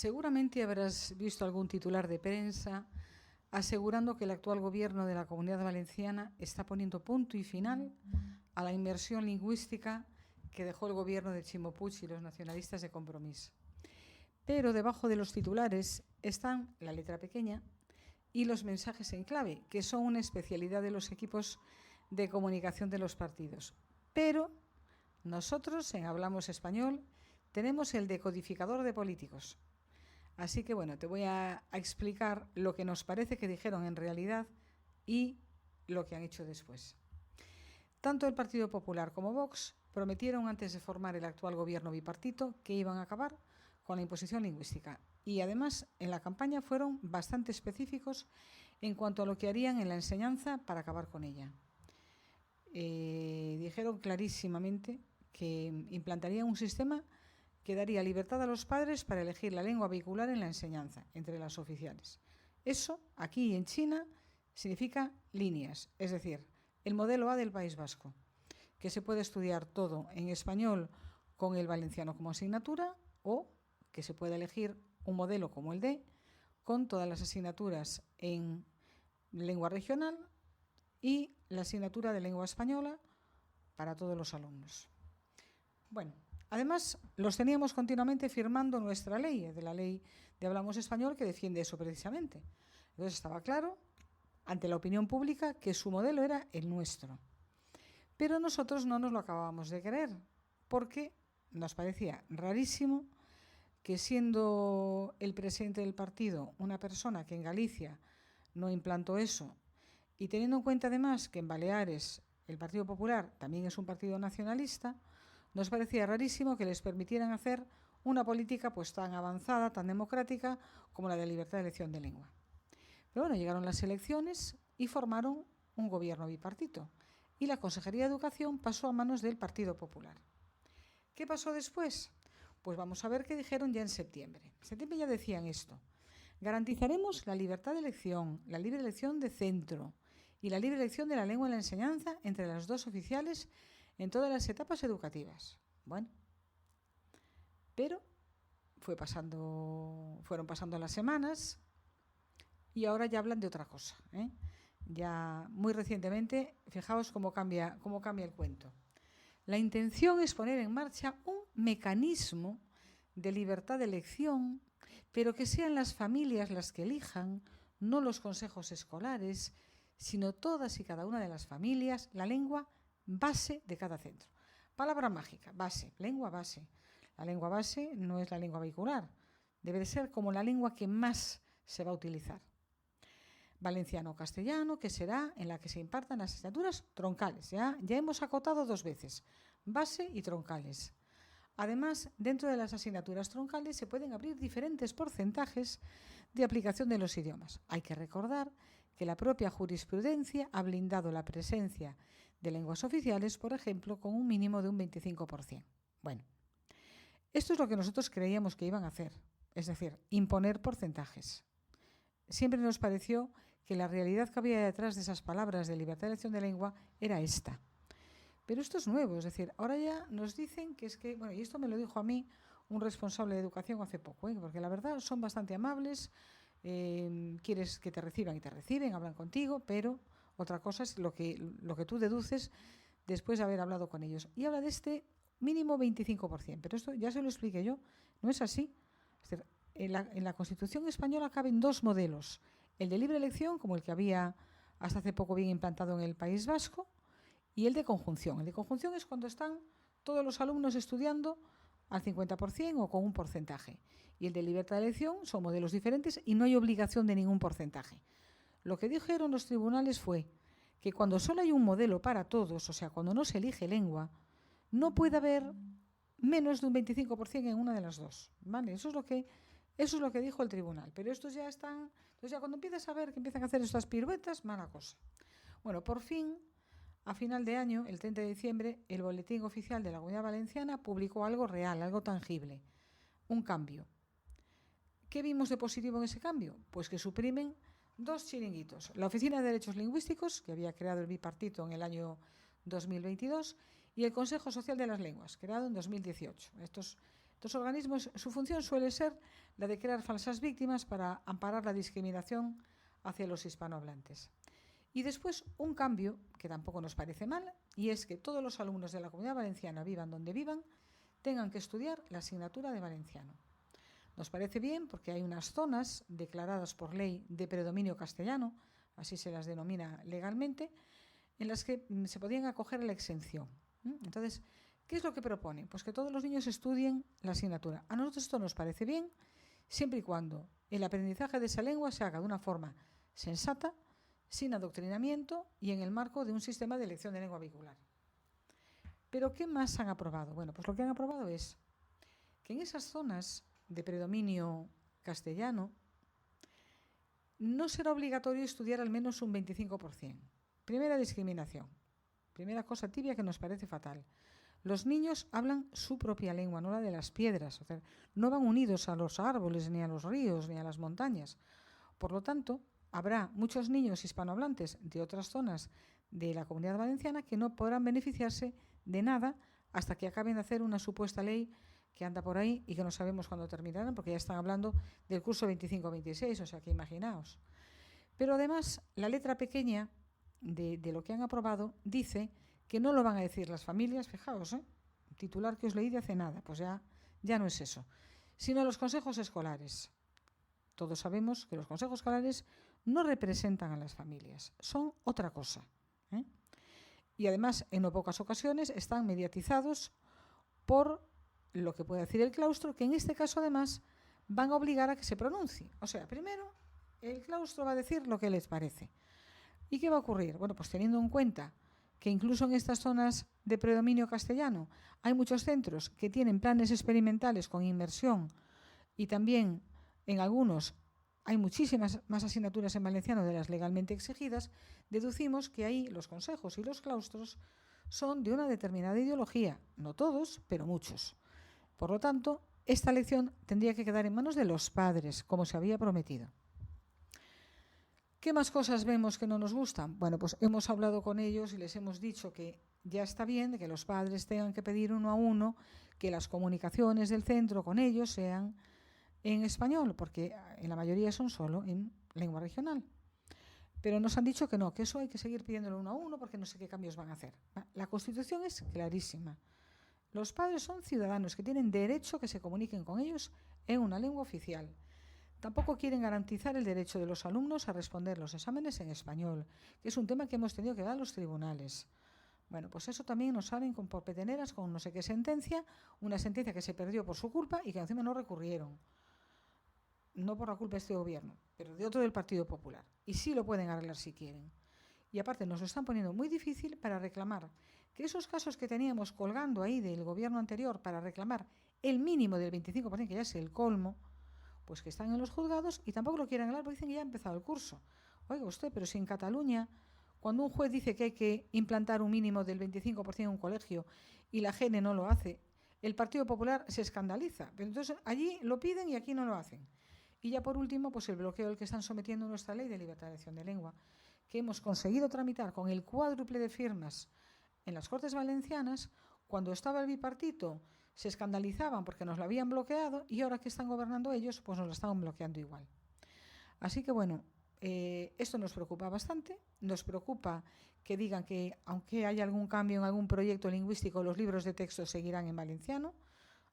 Seguramente habrás visto algún titular de prensa asegurando que el actual gobierno de la Comunidad Valenciana está poniendo punto y final a la inmersión lingüística que dejó el gobierno de Ximo Puig y los nacionalistas de Compromís. Pero debajo de los titulares están la letra pequeña y los mensajes en clave, que son una especialidad de los equipos de comunicación de los partidos. Pero nosotros, en Hablamos Español, tenemos el decodificador de políticos. Así que, bueno, te voy a explicar lo que nos parece que dijeron en realidad y lo que han hecho después. Tanto el Partido Popular como Vox prometieron antes de formar el actual gobierno bipartito que iban a acabar con la imposición lingüística. Y además, en la campaña fueron bastante específicos en cuanto a lo que harían en la enseñanza para acabar con ella. Dijeron clarísimamente que implantarían un sistema que daría libertad a los padres para elegir la lengua vehicular en la enseñanza, entre las oficiales. Eso, aquí en China, significa líneas, es decir, el modelo A del País Vasco, que se puede estudiar todo en español con el valenciano como asignatura, o que se puede elegir un modelo como el D, con todas las asignaturas en lengua regional y la asignatura de lengua española para todos los alumnos. Bueno, además los teníamos continuamente firmando nuestra ley, de la ley de Hablamos Español, que defiende eso precisamente. Entonces estaba claro ante la opinión pública que su modelo era el nuestro. Pero nosotros no nos lo acabábamos de creer, porque nos parecía rarísimo que, siendo el presidente del partido una persona que en Galicia no implantó eso, y teniendo en cuenta además que en Baleares el Partido Popular también es un partido nacionalista, nos parecía rarísimo que les permitieran hacer una política pues tan avanzada, tan democrática como la de libertad de elección de lengua. Pero bueno, llegaron las elecciones y formaron un gobierno bipartito, y la Consejería de Educación pasó a manos del Partido Popular. ¿Qué pasó después? Pues vamos a ver qué dijeron ya en septiembre. En septiembre ya decían esto: garantizaremos la libertad de elección, la libre elección de centro y la libre elección de la lengua en la enseñanza entre las dos oficiales en todas las etapas educativas. Bueno, pero fueron pasando las semanas y ahora ya hablan de otra cosa, ¿eh? Ya muy recientemente, fijaos cómo cambia el cuento. La intención es poner en marcha un mecanismo de libertad de elección, pero que sean las familias las que elijan, no los consejos escolares, sino todas y cada una de las familias, la lengua base de cada centro. Palabra mágica, base, lengua base. La lengua base no es la lengua vehicular, debe de ser como la lengua que más se va a utilizar. Valenciano o castellano, que será en la que se impartan las asignaturas troncales. Ya hemos acotado 2 veces, base y troncales. Además, dentro de las asignaturas troncales se pueden abrir diferentes porcentajes de aplicación de los idiomas. Hay que recordar que la propia jurisprudencia ha blindado la presencia de lenguas oficiales, por ejemplo, con un mínimo de un 25%. Bueno, esto es lo que nosotros creíamos que iban a hacer, es decir, imponer porcentajes. Siempre nos pareció que la realidad que había detrás de esas palabras de libertad de elección de lengua era esta. Pero esto es nuevo, es decir, ahora ya nos dicen que es que, bueno, y esto me lo dijo a mí un responsable de educación hace poco, porque la verdad son bastante amables, quieres que te reciban y te reciben, hablan contigo, pero otra cosa es lo que tú deduces después de haber hablado con ellos. Y habla de este mínimo 25%, pero esto ya se lo expliqué yo, no es así. Es decir, en la Constitución española caben 2 modelos, el de libre elección, como el que había hasta hace poco bien implantado en el País Vasco, y el de conjunción. El de conjunción es cuando están todos los alumnos estudiando al 50% o con un porcentaje. Y el de libertad de elección son modelos diferentes y no hay obligación de ningún porcentaje. Lo que dijeron los tribunales fue que cuando solo hay un modelo para todos, o sea, cuando no se elige lengua, no puede haber menos de un 25% en una de las dos, ¿vale? Eso es lo que dijo el tribunal. Pero estos ya están... Entonces ya cuando empiezas a ver que empiezan a hacer estas piruetas, mala cosa. Bueno, por fin, a final de año, el 30 de diciembre, el Boletín Oficial de la Comunidad Valenciana publicó algo real, algo tangible, un cambio. ¿Qué vimos de positivo en ese cambio? Pues que suprimen 2 chiringuitos. La Oficina de Derechos Lingüísticos, que había creado el bipartito en el año 2022, y el Consejo Social de las Lenguas, creado en 2018. Estos Estos organismos, su función suele ser la de crear falsas víctimas para amparar la discriminación hacia los hispanohablantes. Y después un cambio, que tampoco nos parece mal, y es que todos los alumnos de la Comunidad Valenciana, vivan donde vivan, tengan que estudiar la asignatura de valenciano. Nos parece bien porque hay unas zonas declaradas por ley de predominio castellano, así se las denomina legalmente, en las que se podían acoger a la exención. Entonces, ¿qué es lo que propone? Pues que todos los niños estudien la asignatura. A nosotros esto nos parece bien, siempre y cuando el aprendizaje de esa lengua se haga de una forma sensata, sin adoctrinamiento y en el marco de un sistema de elección de lengua vehicular. ¿Pero qué más han aprobado? Bueno, pues lo que han aprobado es que en esas zonas de predominio castellano no será obligatorio estudiar al menos un 25%. Primera discriminación, primera cosa tibia que nos parece fatal. Los niños hablan su propia lengua, no la de las piedras. O sea, no van unidos a los árboles, ni a los ríos, ni a las montañas. Por lo tanto, habrá muchos niños hispanohablantes de otras zonas de la Comunidad Valenciana que no podrán beneficiarse de nada hasta que acaben de hacer una supuesta ley que anda por ahí y que no sabemos cuándo terminarán, porque ya están hablando del curso 25-26, o sea que imaginaos. Pero además, la letra pequeña de lo que han aprobado dice que no lo van a decir las familias, fijaos, titular que os leí de hace nada, pues ya no es eso, sino los consejos escolares. Todos sabemos que los consejos escolares no representan a las familias, son otra cosa. Y además, en no pocas ocasiones, están mediatizados por lo que puede decir el claustro, que en este caso además van a obligar a que se pronuncie. O sea, primero el claustro va a decir lo que les parece. ¿Y qué va a ocurrir? Bueno, pues teniendo en cuenta que incluso en estas zonas de predominio castellano hay muchos centros que tienen planes experimentales con inmersión y también en algunos hay muchísimas más asignaturas en valenciano de las legalmente exigidas, deducimos que ahí los consejos y los claustros son de una determinada ideología, no todos, pero muchos. Por lo tanto, esta elección tendría que quedar en manos de los padres, como se había prometido. ¿Qué más cosas vemos que no nos gustan? Bueno, pues hemos hablado con ellos y les hemos dicho que ya está bien de que los padres tengan que pedir uno a uno que las comunicaciones del centro con ellos sean en español, porque en la mayoría son solo en lengua regional. Pero nos han dicho que no, que eso hay que seguir pidiéndolo uno a uno porque no sé qué cambios van a hacer. La Constitución es clarísima. Los padres son ciudadanos que tienen derecho a que se comuniquen con ellos en una lengua oficial. Tampoco quieren garantizar el derecho de los alumnos a responder los exámenes en español, que es un tema que hemos tenido que dar a los tribunales. Bueno, pues eso también nos salen por peteneras con no sé qué sentencia, una sentencia que se perdió por su culpa y que encima no recurrieron. No por la culpa de este gobierno, pero de otro del Partido Popular. Y sí lo pueden arreglar si quieren. Y aparte nos lo están poniendo muy difícil para reclamar que esos casos que teníamos colgando ahí del gobierno anterior para reclamar el mínimo del 25%, que ya es el colmo, pues que están en los juzgados y tampoco lo quieren arreglar porque dicen que ya ha empezado el curso. Oiga usted, pero si en Cataluña, cuando un juez dice que hay que implantar un mínimo del 25% en un colegio y la GN no lo hace, el Partido Popular se escandaliza. Pero entonces allí lo piden y aquí no lo hacen. Y ya por último, pues el bloqueo al que están sometiendo nuestra ley de libertad de elección de lengua, que hemos conseguido tramitar con el cuádruple de firmas en las Cortes Valencianas. Cuando estaba el bipartito se escandalizaban porque nos lo habían bloqueado y ahora que están gobernando ellos, pues nos lo están bloqueando igual. Así que bueno, esto nos preocupa bastante. Nos preocupa que digan que aunque haya algún cambio en algún proyecto lingüístico, los libros de texto seguirán en valenciano.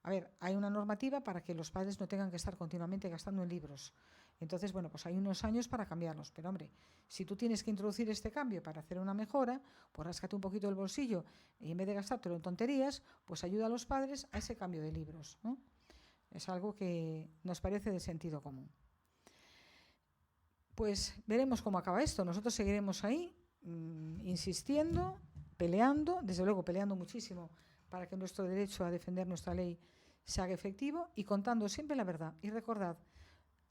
A ver, hay una normativa para que los padres no tengan que estar continuamente gastando en libros. Entonces, bueno, pues hay unos años para cambiarlos. Pero, hombre, si tú tienes que introducir este cambio para hacer una mejora, pues ráscate un poquito el bolsillo y en vez de gastártelo en tonterías, pues ayuda a los padres a ese cambio de libros, ¿no? Es algo que nos parece de sentido común. Pues veremos cómo acaba esto. Nosotros seguiremos ahí, insistiendo, peleando, desde luego peleando muchísimo para que nuestro derecho a defender nuestra ley se haga efectivo y contando siempre la verdad. Y recordad,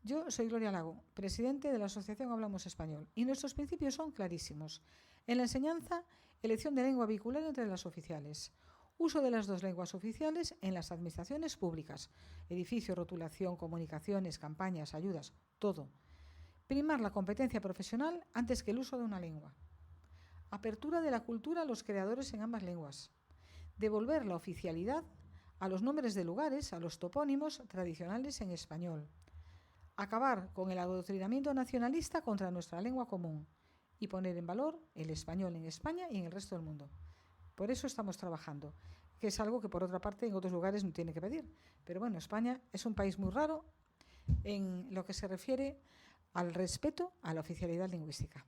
yo soy Gloria Lago, presidente de la Asociación Hablamos Español, y nuestros principios son clarísimos. En la enseñanza, elección de lengua vehicular entre las oficiales, uso de las dos lenguas oficiales en las administraciones públicas, edificio, rotulación, comunicaciones, campañas, ayudas, todo. Primar la competencia profesional antes que el uso de una lengua. Apertura de la cultura a los creadores en ambas lenguas. Devolver la oficialidad a los nombres de lugares, a los topónimos tradicionales en español. Acabar con el adoctrinamiento nacionalista contra nuestra lengua común y poner en valor el español en España y en el resto del mundo. Por eso estamos trabajando, que es algo que por otra parte en otros lugares no tiene que pedir. Pero bueno, España es un país muy raro en lo que se refiere al respeto a la oficialidad lingüística.